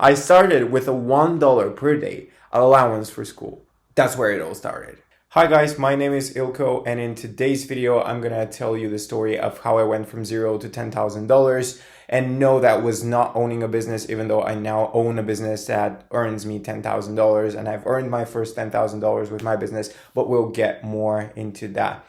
I started with a $1 per day allowance for school. That's where it all started. Hi guys, my name is Ilko, and in today's video I'm gonna tell you the story of how I went from $0 to $10,000. And no, that was not owning a business, even though I now own a business that earns me $10,000, and I've earned my first $10,000 with my business, but we'll get more into that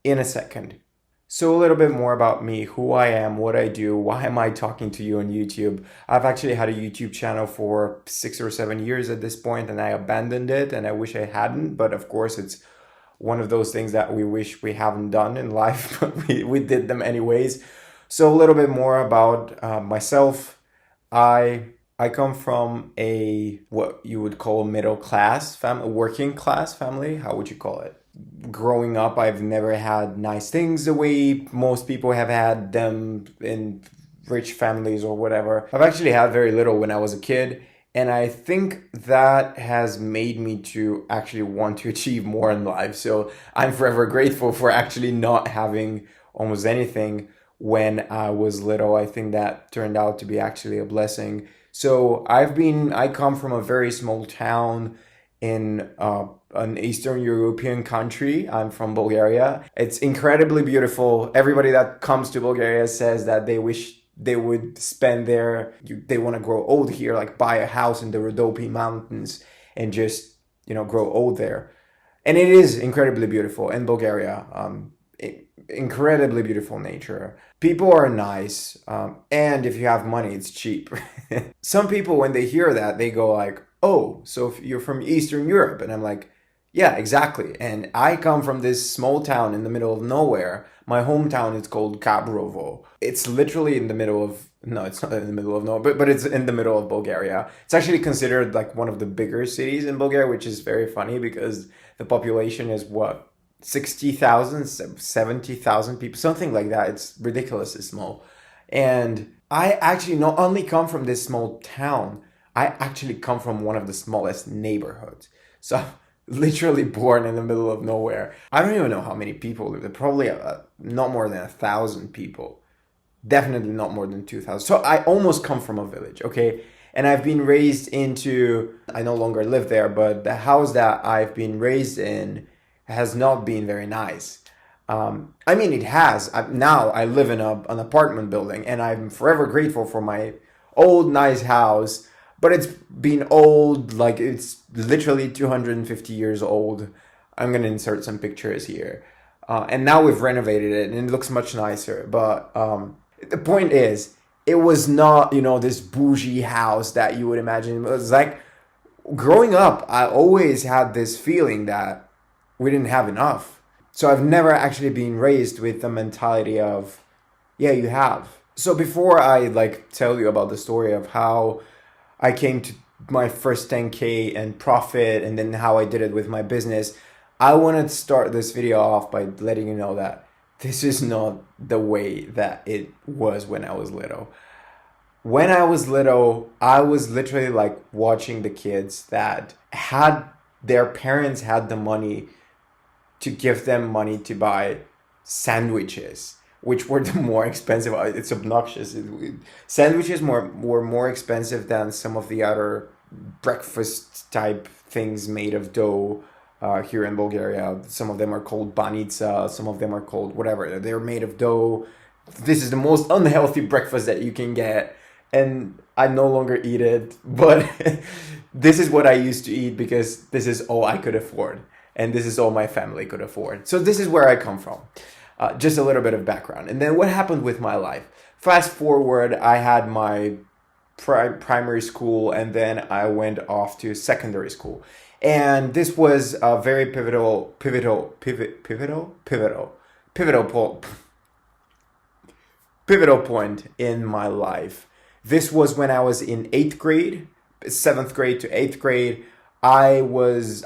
in a second. So a little bit more about me, who I am, what I do, why am I talking to you on YouTube. I've actually had a YouTube channel for 6 or 7 years at this point, and I abandoned it, and I wish I hadn't, but of course it's one of those things that we wish we haven't done in life, but we did them anyways. So a little bit more about myself. I come from a what you would call middle class family, working class family. How would you call it? Growing up, I've never had nice things the way most people have had them in rich families or whatever. I've actually had very little when I was a kid, and I think that has made me to actually want to achieve more in life. So I'm forever grateful for actually not having almost anything when I was little. I think that turned out to be actually a blessing. So I come from a very small town in an Eastern European country. I'm from Bulgaria. It's incredibly beautiful. Everybody that comes to Bulgaria says that they wish they would spend there. They want to grow old here, like buy a house in the Rhodope Mountains and just, grow old there. And it is incredibly beautiful in Bulgaria. Incredibly beautiful nature. People are nice. And if you have money, it's cheap. Some people, when they hear that, they go like, oh, so if you're from Eastern Europe. And I'm like, yeah, exactly. And I come from this small town in the middle of nowhere. My hometown is called Kabrovo. It's literally in the middle of, no, it's not in the middle of nowhere, but it's in the middle of Bulgaria. It's actually considered like one of the bigger cities in Bulgaria, which is very funny because the population is 60,000, 70,000 people, something like that. It's ridiculously small. And I actually not only come from this small town, I actually come from one of the smallest neighborhoods. So I'm literally born in the middle of nowhere. I don't even know how many people live there. Probably not more than 1,000 people. Definitely not more than 2,000. So I almost come from a village, okay? And I've been raised into, I no longer live there, but the house that I've been raised in has not been very nice. It has. Now I live in an apartment building, and I'm forever grateful for my old nice house. But it's been old, like it's literally 250 years old. I'm going to insert some pictures here. And now we've renovated it and it looks much nicer. But the point is, it was not, this bougie house that you would imagine. It was like, growing up, I always had this feeling that we didn't have enough. So I've never actually been raised with the mentality of, yeah, you have. So before I tell you about the story of how I came to my first 10K and profit, and then how I did it with my business, I want to start this video off by letting you know that this is not the way that it was when I was little. When I was little, I was literally watching the kids that had their parents had the money to give them money to buy sandwiches, which were the more expensive. It's obnoxious. Sandwiches were more expensive than some of the other breakfast type things made of dough here in Bulgaria. Some of them are called banitsa, some of them are called whatever. They're made of dough. This is the most unhealthy breakfast that you can get, and I no longer eat it, but this is what I used to eat because this is all I could afford, and this is all my family could afford. So this is where I come from. Just a little bit of background. And then what happened with my life? Fast forward, I had my primary school, and then I went off to secondary school. And this was a very pivotal point in my life. This was when I was in 8th grade, 7th grade to 8th grade. I was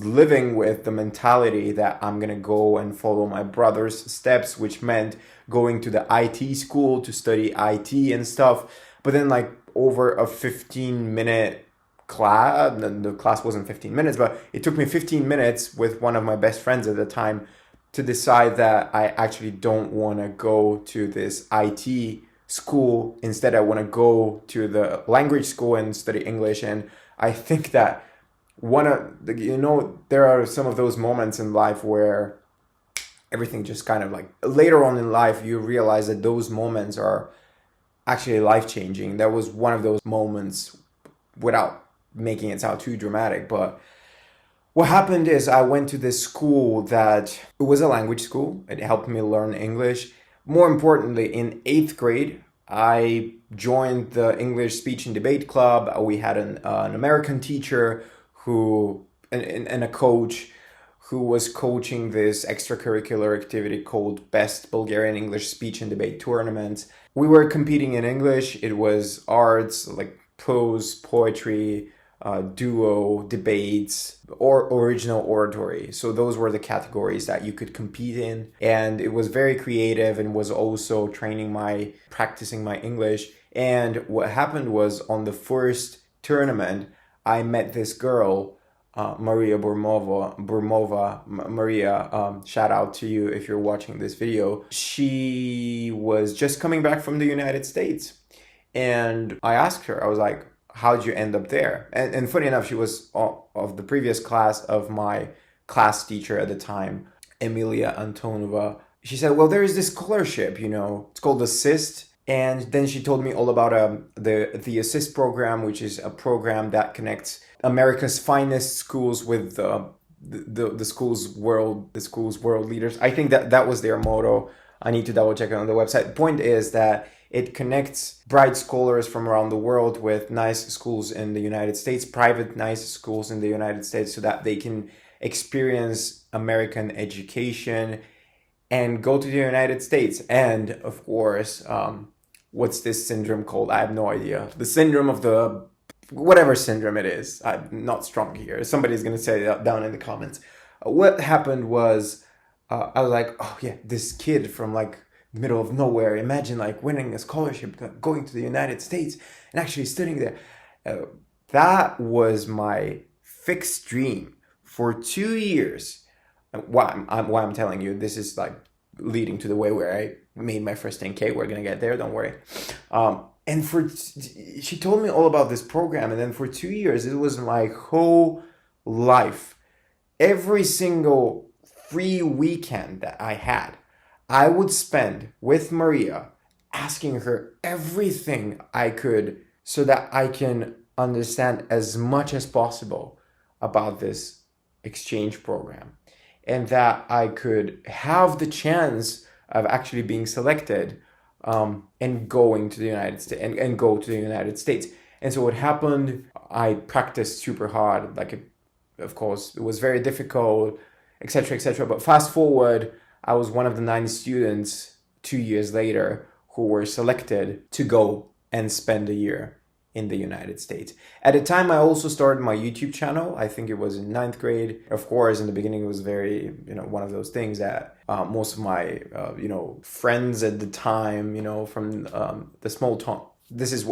living with the mentality that I'm going to go and follow my brother's steps, which meant going to the IT school to study IT and stuff. But then over a 15-minute class, the class wasn't 15 minutes, but it took me 15 minutes with one of my best friends at the time to decide that I actually don't want to go to this IT school. Instead, I want to go to the language school and study English. And I think that there are some of those moments in life where everything just kind of like, later on in life, you realize that those moments are actually life-changing. That was one of those moments, without making it sound too dramatic. But what happened is I went to this school that, it was a language school. It helped me learn English. More importantly, in 8th grade, I joined the English speech and debate club. We had an American teacher and a coach who was coaching this extracurricular activity called Best Bulgarian English Speech and Debate Tournament. We were competing in English. It was arts, like prose, poetry, duo, debates, or original oratory. So those were the categories that you could compete in. And it was very creative and was also practicing my English. And what happened was, on the first tournament, I met this girl, Maria Burmova. Maria, shout out to you if you're watching this video. She was just coming back from the United States. And I asked her, I was like, how'd you end up there? And funny enough, she was of the previous class of my class teacher at the time, Emilia Antonova. She said, well, there is this scholarship, it's called Assist. And then she told me all about the Assist program, which is a program that connects America's finest schools with the school's world leaders. I think that was their motto. I need to double check it on the website. The point is that it connects bright scholars from around the world with nice schools in the United States, private nice schools in the United States, so that they can experience American education and go to the United States. And of course, what's this syndrome called? I have no idea. The syndrome of whatever syndrome it is. I'm not strong here. Somebody's going to say that down in the comments. What happened was, I was like, oh yeah, this kid from like the middle of nowhere, imagine like winning a scholarship, going to the United States and actually studying there. That was my fixed dream for 2 years. Why I'm telling you, this is like leading to the way where I made my first 10K. We're going to get there, don't worry. And she told me all about this program. And then for 2 years, it was my whole life. Every single free weekend that I had, I would spend with Maria asking her everything I could so that I can understand as much as possible about this exchange program, and that I could have the chance of actually being selected and going to the United States and go to the United States. And so what happened, I practiced super hard. Of course, it was very difficult, etc., etc. But fast forward, I was one of the 9 students 2 years later who were selected to go and spend a year in the United States. At the time, I also started my YouTube channel. I think it was in 9th grade. Of course, in the beginning, it was very, one of those things that most of my, friends at the time, from the small town. This is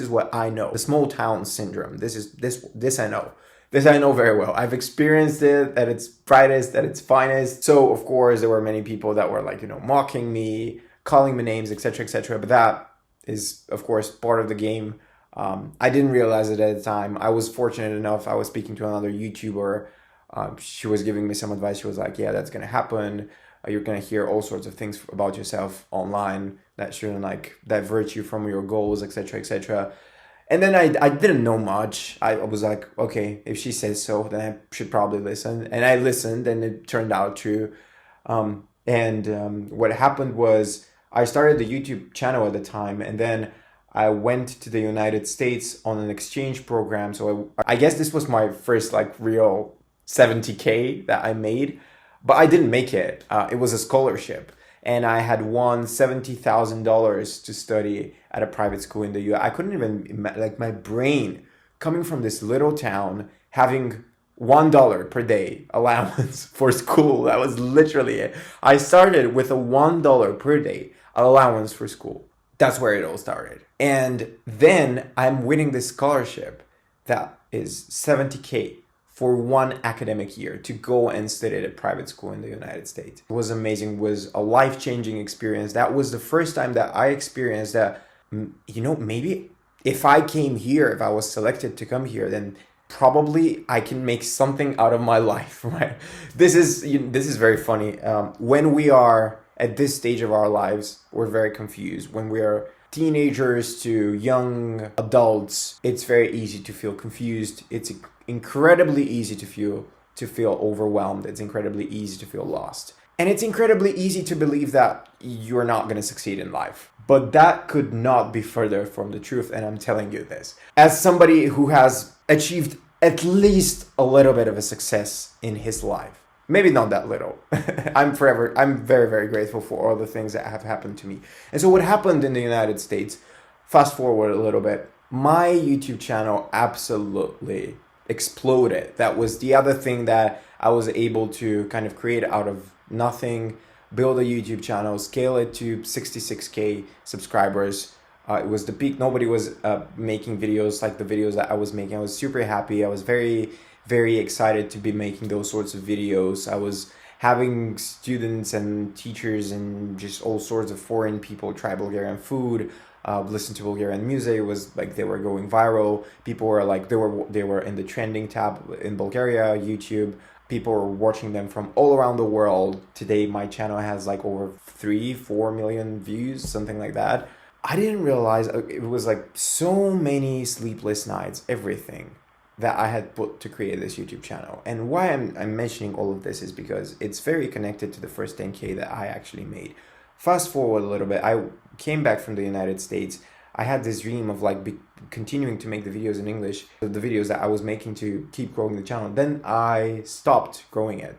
what I know. The small town syndrome. This I know. This I know very well. I've experienced it at its brightest, at its finest. So, of course, there were many people that were mocking me, calling me names, etc., etc. But that is, of course, part of the game. I didn't realize it at the time. I was fortunate enough. I was speaking to another YouTuber. She was giving me some advice. She was like, yeah, that's going to happen. You're going to hear all sorts of things about yourself online that shouldn't divert you from your goals, etc., etc. And then I didn't know much. I was like, okay, if she says so, then I should probably listen. And I listened, and it turned out true. What happened was, I started the YouTube channel at the time, and then I went to the United States on an exchange program. So I guess this was my first real 70K that I made, but I didn't make it. It was a scholarship, and I had won $70,000 to study at a private school in the US. I couldn't even my brain coming from this little town having $1 per day allowance for school. That was literally it. I started with a $1 per day allowance for school. That's where it all started. And then I'm winning this scholarship that is 70K for 1 academic year to go and study at a private school in the United States. It was amazing. It was a life-changing experience. That was the first time that I experienced that maybe if I came here, if I was selected to come here, then probably I can make something out of my life, right? This is very funny. When we are at this stage of our lives, we're very confused. When we are teenagers to young adults, it's very easy to feel confused. It's incredibly easy to feel overwhelmed. It's incredibly easy to feel lost. And it's incredibly easy to believe that you're not going to succeed in life. But that could not be further from the truth, and I'm telling you this. As somebody who has achieved at least a little bit of a success in his life, maybe not that little. I'm very, very grateful for all the things that have happened to me. And so what happened in the United States, fast forward a little bit, my YouTube channel absolutely exploded. That was the other thing that I was able to kind of create out of nothing, build a YouTube channel, scale it to 66K subscribers. It was the peak. Nobody was making videos like the videos that I was making. I was super happy. I was very, very excited to be making those sorts of videos. I was having students and teachers and just all sorts of foreign people try Bulgarian food, listen to Bulgarian music. It was like they were going viral. People were like, they were in the trending tab in Bulgaria, YouTube. People were watching them from all around the world. Today, my channel has like over 3-4 million views, something like that. I didn't realize it was like so many sleepless nights, everything that I had put to create this YouTube channel. And why I'm mentioning all of this is because it's very connected to the first 10K that I actually made. Fast forward a little bit, I came back from the United States. I had this dream of like continuing to make the videos in English, the videos that I was making to keep growing the channel. Then I stopped growing it.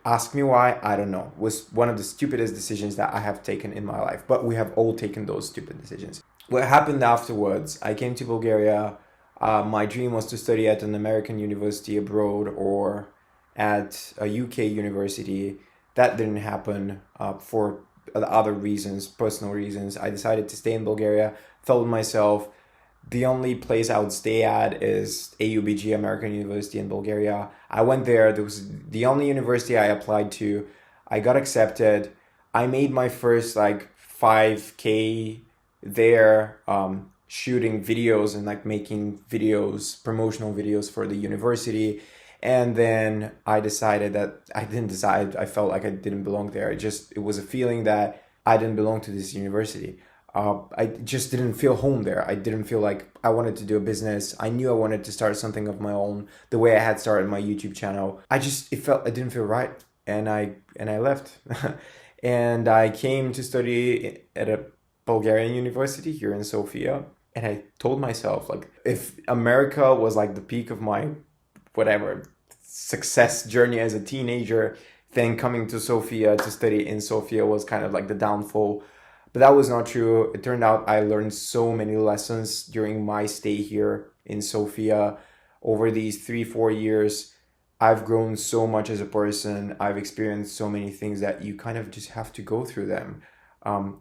Ask me why, I don't know. It was one of the stupidest decisions that I have taken in my life, but we have all taken those stupid decisions. What happened afterwards, I came to Bulgaria. My dream was to study at an American university abroad or at a UK university. That didn't happen for other reasons, personal reasons. I decided to stay in Bulgaria, told myself the only place I would stay at is AUBG, American University in Bulgaria. I went there. That was the only university I applied to. I got accepted. I made my first like 5K there, shooting videos and like making videos, promotional videos for the university. And then I decided that I felt like I didn't belong there. It was a feeling that I didn't belong to this university. I just didn't feel home there. I didn't feel like I wanted to do a business. I knew I wanted to start something of my own, the way I had started my YouTube channel. I didn't feel right. And I left. And I came to study at a Bulgarian university here in Sofia. And I told myself, like, if America was like the peak of my whatever success journey as a teenager, then coming to Sofia to study in Sofia was kind of like the downfall. But that was not true. It turned out I learned so many lessons during my stay here in Sofia. Over these 3-4 years, I've grown so much as a person. I've experienced so many things that you kind of just have to go through them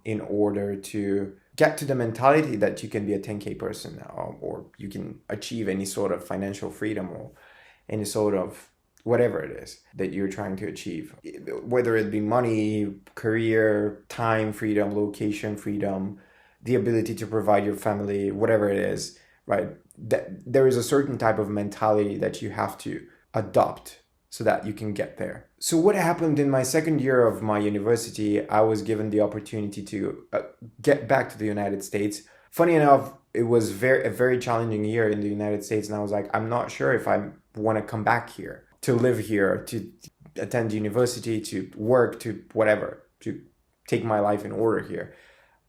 in order to get to the mentality that you can be a 10K person, or you can achieve any sort of financial freedom or any sort of whatever it is that you're trying to achieve, whether it be money, career, time freedom, location freedom, the ability to provide your family, whatever it is, right? There is a certain type of mentality that you have to adopt so that you can get there. So what happened in my second year of my university, I was given the opportunity to get back to the United States. Funny enough, it was a very challenging year in the United States, and I was like, I'm not sure if I want to come back here, to live here, to attend university, to work, to whatever, to take my life in order here.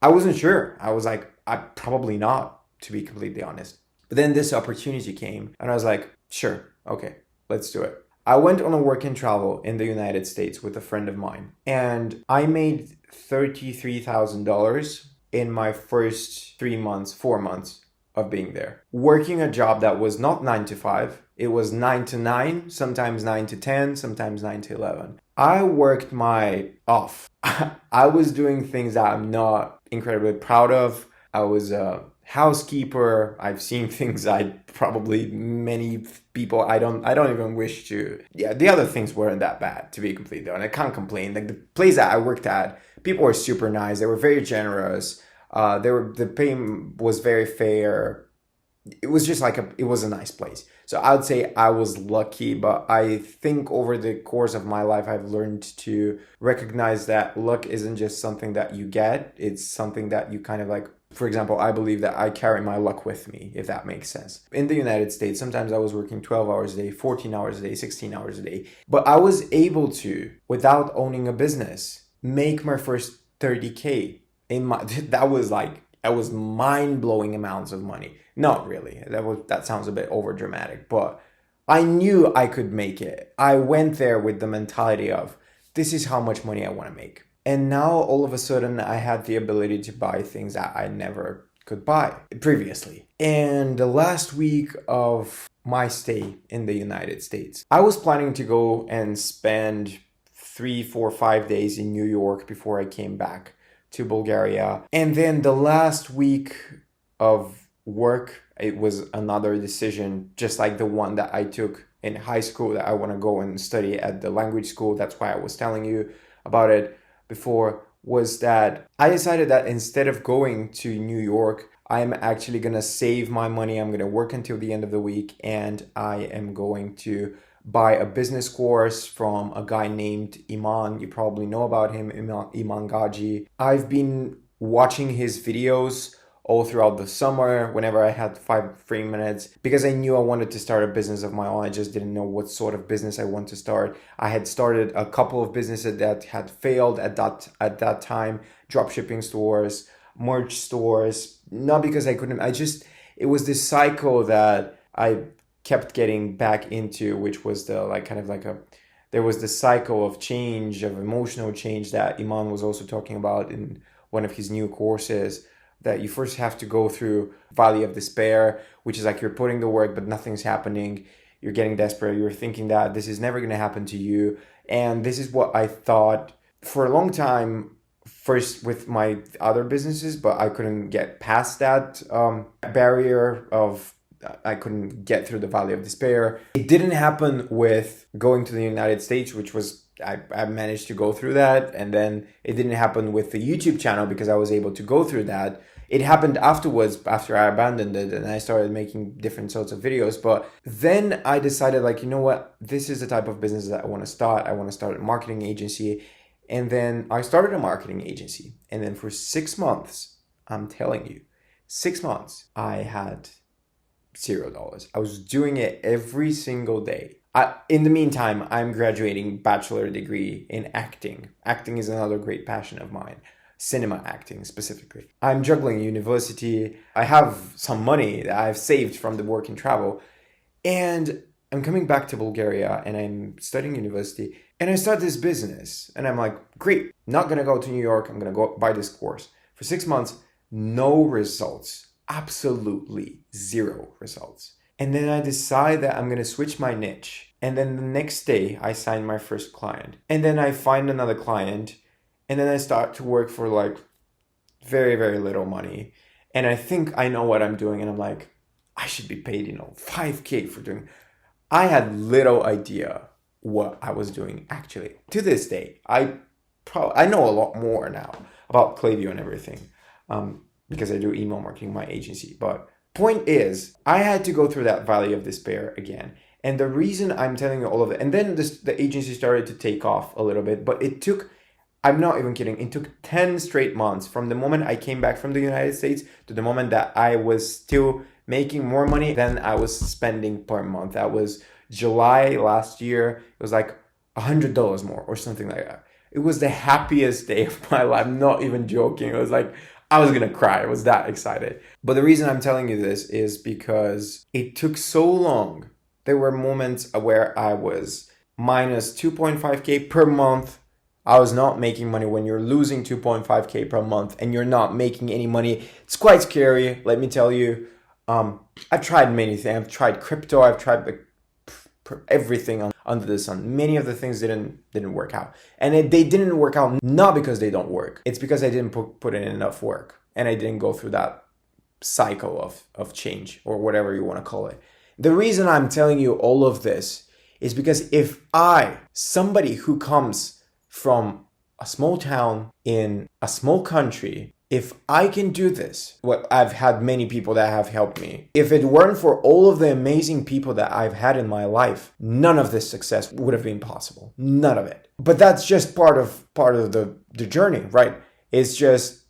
I wasn't sure. I was like, I probably not, to be completely honest. But then this opportunity came, and I was like, sure, okay, let's do it. I went on a work and travel in the United States with a friend of mine, and I made $33,000 in my first 4 months of being there. Working a job that was not 9 to 5, it was 9 to 9, sometimes 9 to 10, sometimes 9 to 11. I worked my off. I was doing things that I'm not incredibly proud of. I was a housekeeper. I've seen things many people I don't even wish to. Yeah, the other things weren't that bad, to be completely honest. I can't complain. Like the place that I worked at, people were super nice. They were very generous. The pay was very fair. It was just like it was a nice place. So I would say I was lucky, but I think over the course of my life, I've learned to recognize that luck isn't just something that you get. It's something that you kind of like, for example, I believe that I carry my luck with me, if that makes sense. In the United States, sometimes I was working 12 hours a day, 14 hours a day, 16 hours a day, but I was able to, without owning a business, make my first 30K. That was mind-blowing amounts of money. Not really. That sounds a bit over dramatic, but I knew I could make it. I went there with the mentality of this is how much money I want to make. And now all of a sudden I had the ability to buy things that I never could buy previously. And the last week of my stay in the United States, I was planning to go and spend 3, 4, 5 days in New York before I came back to Bulgaria. And then the last week of work, it was another decision, just like the one that I took in high school, that I want to go and study at the language school. That's why I was telling you about it before, was that I decided that instead of going to New York, I'm actually going to save my money. I'm going to work until the end of the week, and I am going to buy a business course from a guy named Iman. You probably know about him, Iman Gaji. I've been watching his videos all throughout the summer whenever I had 5 free minutes, because I knew I wanted to start a business of my own. I just didn't know what sort of business I want to start. I had started a couple of businesses that had failed at that time, dropshipping stores, merch stores, not because I couldn't, it was this cycle that I kept getting back into, which was there was this cycle of change, of emotional change that Iman was also talking about in one of his new courses, that you first have to go through Valley of Despair, which is like you're putting the work, but nothing's happening. You're getting desperate. You're thinking that this is never going to happen to you. And this is what I thought for a long time, first with my other businesses, but I couldn't get past that barrier of I couldn't get through the Valley of Despair. It didn't happen with going to the United States, which was, I managed to go through that. And then it didn't happen with the YouTube channel because I was able to go through that. It happened afterwards, after I abandoned it and I started making different sorts of videos. But then I decided, like, you know what? This is the type of business that I want to start. I want to start a marketing agency. And then I started a marketing agency. And then for 6 months, I'm telling you, 6 months, I had $0. I was doing it every single day. In the meantime, I'm graduating bachelor degree in acting. Acting is another great passion of mine. Cinema acting specifically. I'm juggling university. I have some money that I've saved from the work and travel. And I'm coming back to Bulgaria and I'm studying university. And I start this business. And I'm like, great, not going to go to New York. I'm going to go buy this course. For 6 months, no results. Absolutely 0 results. And then I decide that I'm going to switch my niche. And then the next day I sign my first client. And then I find another client. And then I start to work for like very, very little money. And I think I know what I'm doing. And I'm like, I should be paid, $5K for doing. I had little idea what I was doing actually. To this day, I know a lot more now about Klaviyo and everything. Because I do email marketing in my agency. But point is, I had to go through that Valley of Despair again. And the reason I'm telling you all of it, and then the agency started to take off a little bit, but it took, I'm not even kidding, it took 10 straight months from the moment I came back from the United States to the moment that I was still making more money than I was spending per month. That was July last year. It was like $100 more or something like that. It was the happiest day of my life. I'm not even joking. It was like, I was going to cry. I was that excited. But the reason I'm telling you this is because it took so long. There were moments where I was minus 2.5K per month. I was not making money. When you're losing 2.5K per month and you're not making any money, it's quite scary. Let me tell you. I've tried many things. I've tried crypto. I've tried everything under the sun. Many of the things didn't work out. And they didn't work out not because they don't work. It's because I didn't put in enough work. And I didn't go through that cycle of change or whatever you want to call it. The reason I'm telling you all of this is because if somebody who comes from a small town in a small country, if I can do this, well, I've had many people that have helped me. If it weren't for all of the amazing people that I've had in my life, none of this success would have been possible. None of it. But that's just part of the journey, right? It's just,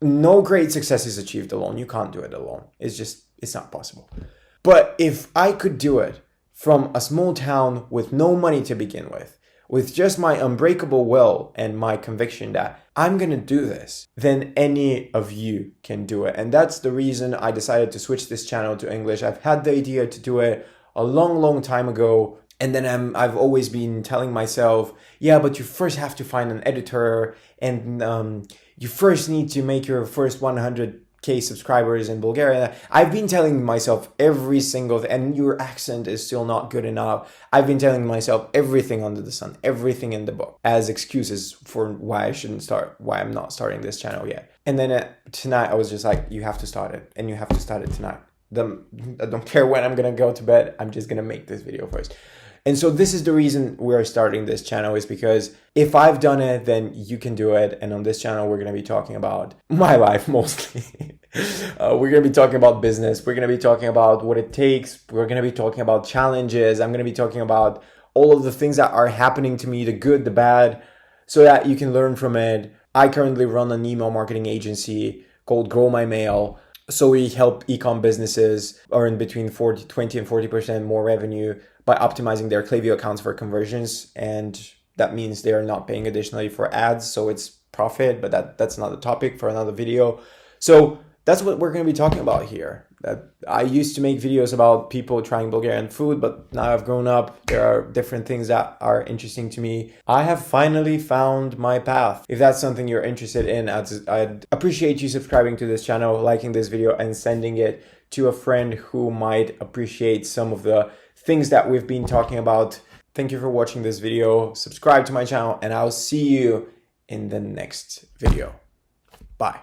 no great success is achieved alone. You can't do it alone. It's not possible. But if I could do it from a small town with no money to begin with just my unbreakable will and my conviction that I'm going to do this, then any of you can do it. And that's the reason I decided to switch this channel to English. I've had the idea to do it a long time ago. And then I've always been telling myself, yeah, but you first have to find an editor, and you first need to make your first 100K subscribers in Bulgaria. I've been telling myself and your accent is still not good enough. I've been telling myself everything under the sun, everything in the book as excuses for why I'm not starting this channel yet. And then tonight I was just like, you have to start it, and you have to start it tonight. I don't care when I'm going to go to bed. I'm just going to make this video first. And so this is the reason we're starting this channel, is because if I've done it, then you can do it. And on this channel, we're going to be talking about my life mostly. We're going to be talking about business. We're going to be talking about what it takes. We're going to be talking about challenges. I'm going to be talking about all of the things that are happening to me, the good, the bad, so that you can learn from it. I currently run an email marketing agency called Grow My Mail. So we help e-com businesses earn between 20 and 40% more revenue by optimizing their Klaviyo accounts for conversions. And that means they are not paying additionally for ads. So it's profit, but that's another topic for another video. So that's what we're going to be talking about here. I used to make videos about people trying Bulgarian food, but now I've grown up. There are different things that are interesting to me. I have finally found my path. If that's something you're interested in, I'd appreciate you subscribing to this channel, liking this video, and sending it to a friend who might appreciate some of the things that we've been talking about. Thank you for watching this video. Subscribe to my channel, and I'll see you in the next video. Bye.